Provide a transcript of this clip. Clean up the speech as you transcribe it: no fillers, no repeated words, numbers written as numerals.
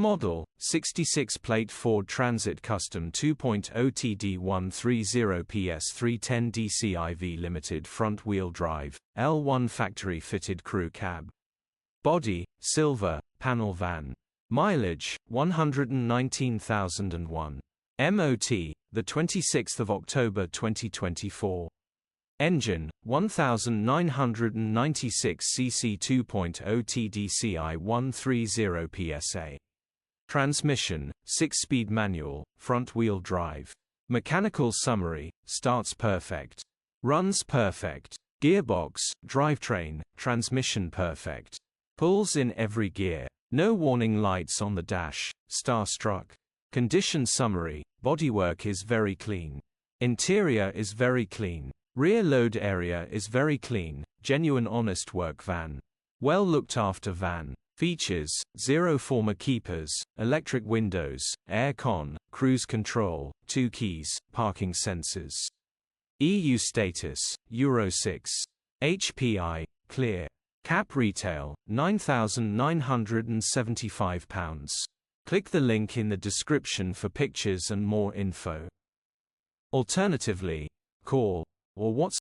Model, 66-plate Ford Transit Custom 2.0TD 130PS 310 DCIV Limited front-wheel drive, L1 factory-fitted crew cab. Body, silver, panel van. Mileage, 119,001. MOT, the 26th of October 2024. Engine, 1996 cc 2.0 TDCI 130 PSA. Transmission, 6-speed manual, front-wheel drive. Mechanical summary, starts perfect. Runs perfect. Gearbox, drivetrain, transmission perfect. Pulls in every gear. No warning lights on the dash, star-struck. Condition summary, bodywork is very clean. Interior is very clean. Rear load area is very clean, genuine honest work van. Well looked after van. Features, 0 former keepers, electric windows, air con, cruise control, 2 keys, parking sensors. EU status, Euro 6. HPI, clear. Cap retail, £9,975. Click the link in the description for pictures and more info. Alternatively, call or WhatsApp